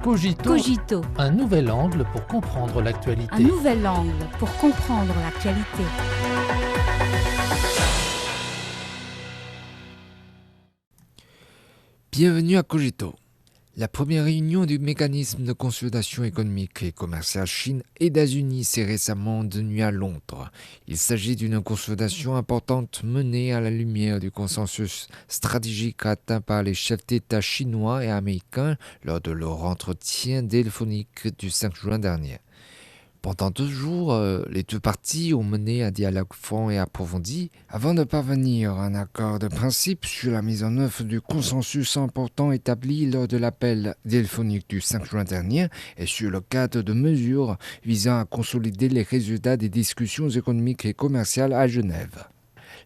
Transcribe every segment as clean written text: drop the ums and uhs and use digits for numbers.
Cogito, un nouvel angle pour comprendre l'actualité. un nouvel angle pour comprendre l'actualité. Bienvenue à Cogito. La première réunion du mécanisme de consultation économique et commerciale Chine-États-Unis s'est récemment tenue à Londres. Il s'agit d'une consultation importante menée à la lumière du consensus stratégique atteint par les chefs d'État chinois et américains lors de leur entretien téléphonique du 5 juin dernier. Pendant 2 jours, les deux parties ont mené un dialogue franc et approfondi avant de parvenir à un accord de principe sur la mise en œuvre du consensus important établi lors de l'appel téléphonique du 5 juin dernier et sur le cadre de mesures visant à consolider les résultats des discussions économiques et commerciales à Genève.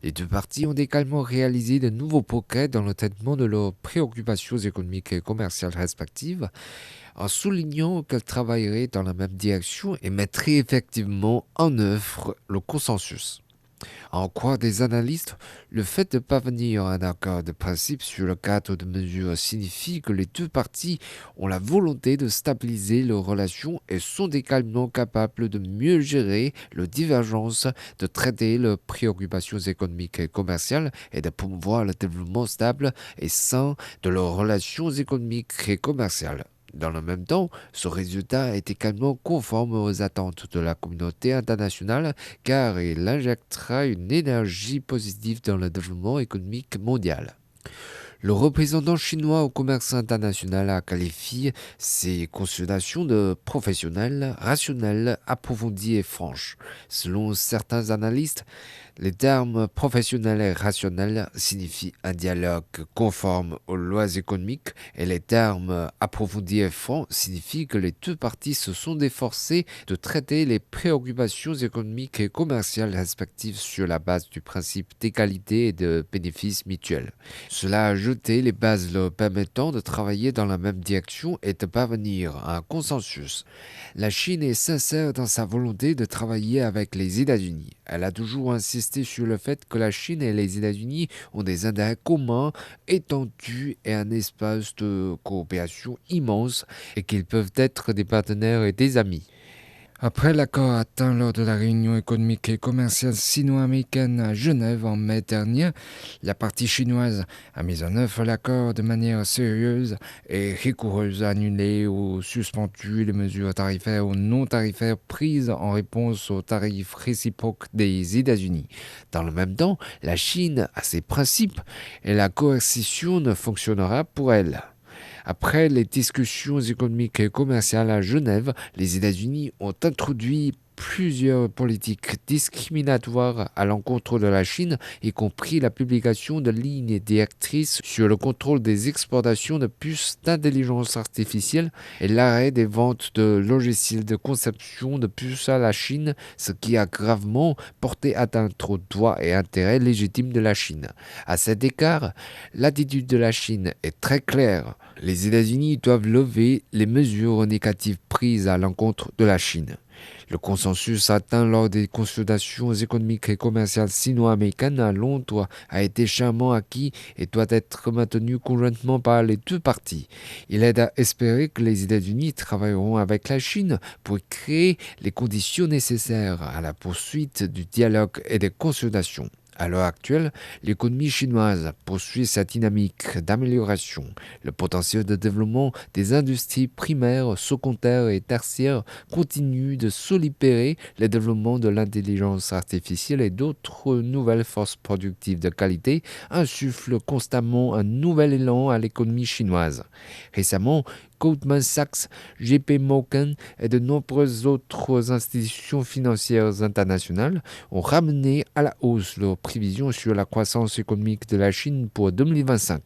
Les deux parties ont également réalisé de nouveaux progrès dans le traitement de leurs préoccupations économiques et commerciales respectives, en soulignant qu'elles travailleraient dans la même direction et mettraient effectivement en œuvre le consensus. À en croire des analystes, le fait de parvenir à un accord de principe sur le cadre de mesures signifie que les deux parties ont la volonté de stabiliser leurs relations et sont également capables de mieux gérer leurs divergences, de traiter leurs préoccupations économiques et commerciales et de promouvoir le développement stable et sain de leurs relations économiques et commerciales. Dans le même temps, ce résultat est également conforme aux attentes de la communauté internationale car il injectera une énergie positive dans le développement économique mondial. Le représentant chinois au commerce international a qualifié ces consultations de professionnelles, rationnelles, approfondies et franches. Selon certains analystes, les termes professionnels et rationnels signifient un dialogue conforme aux lois économiques et les termes approfondis et francs signifient que les deux parties se sont efforcées de traiter les préoccupations économiques et commerciales respectives sur la base du principe d'égalité et de bénéfices mutuels. Cela a jeté les bases leur permettant de travailler dans la même direction et de parvenir à un consensus. La Chine est sincère dans sa volonté de travailler avec les États-Unis. Elle a toujours insisté sur le fait que la Chine et les États-Unis ont des intérêts communs, étendus et un espace de coopération immense et qu'ils peuvent être des partenaires et des amis. Après l'accord atteint lors de la réunion économique et commerciale sino-américaine à Genève en mai dernier, la partie chinoise a mis en œuvre l'accord de manière sérieuse et rigoureuse, a annulé ou suspendu les mesures tarifaires ou non tarifaires prises en réponse aux tarifs réciproques des États-Unis. Dans le même temps, la Chine a ses principes et la coercition ne fonctionnera pour elle. Après les discussions économiques et commerciales à Genève, les États-Unis ont introduit plusieurs politiques discriminatoires à l'encontre de la Chine, y compris la publication de lignes directrices sur le contrôle des exportations de puces d'intelligence artificielle et l'arrêt des ventes de logiciels de conception de puces à la Chine, ce qui a gravement porté atteinte aux droits et intérêts légitimes de la Chine. À cet égard, l'attitude de la Chine est très claire. Les États-Unis doivent lever les mesures négatives prises à l'encontre de la Chine. Le consensus atteint lors des consultations économiques et commerciales sino-américaines à Londres a été charmant acquis et doit être maintenu conjointement par les deux parties. Il est à espérer que les États-Unis travailleront avec la Chine pour créer les conditions nécessaires à la poursuite du dialogue et des consultations. À l'heure actuelle, l'économie chinoise poursuit sa dynamique d'amélioration. Le potentiel de développement des industries primaires, secondaires et tertiaires continue de solliciter le développement de l'intelligence artificielle et d'autres nouvelles forces productives de qualité insufflent constamment un nouvel élan à l'économie chinoise. Récemment, Goldman Sachs, JP Morgan et de nombreuses autres institutions financières internationales ont ramené à la hausse leurs prévisions sur la croissance économique de la Chine pour 2025.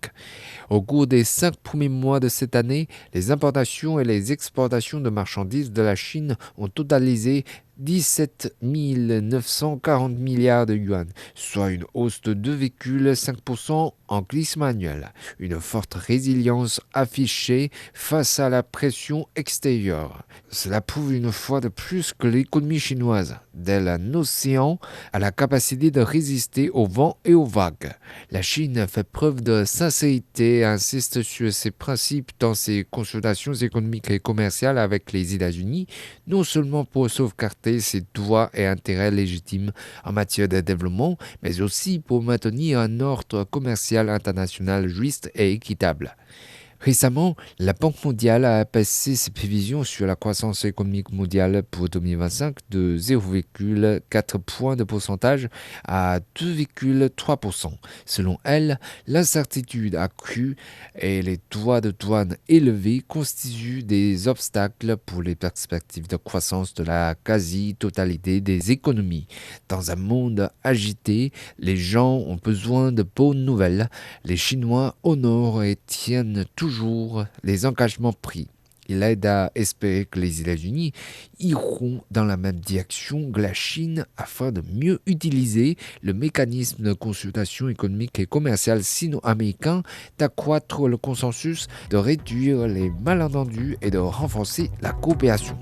Au cours des 5 premiers mois de cette année, les importations et les exportations de marchandises de la Chine ont totalisé 17 940 milliards de yuan, soit une hausse de 2,5% en glissement annuel. Une forte résilience affichée face à la pression extérieure. Cela prouve une fois de plus que l'économie chinoise, dès un océan, a la capacité de résister aux vents et aux vagues. La Chine fait preuve de sincérité et insiste sur ses principes dans ses consultations économiques et commerciales avec les États-Unis, non seulement pour sauvegarder ses droits et intérêts légitimes en matière de développement, mais aussi pour maintenir un ordre commercial international juste et équitable. Récemment, la Banque mondiale a abaissé ses prévisions sur la croissance économique mondiale pour 2025 de 0,4 points de pourcentage à 2,3%. Selon elle, l'incertitude accrue et les droits de douane élevés constituent des obstacles pour les perspectives de croissance de la quasi-totalité des économies. Dans un monde agité, les gens ont besoin de bonnes nouvelles. Les Chinois honorent et tiennent toujours les engagements pris. Il aide à espérer que les États-Unis iront dans la même direction que la Chine afin de mieux utiliser le mécanisme de consultation économique et commerciale sino-américain, d'accroître le consensus, de réduire les malentendus et de renforcer la coopération.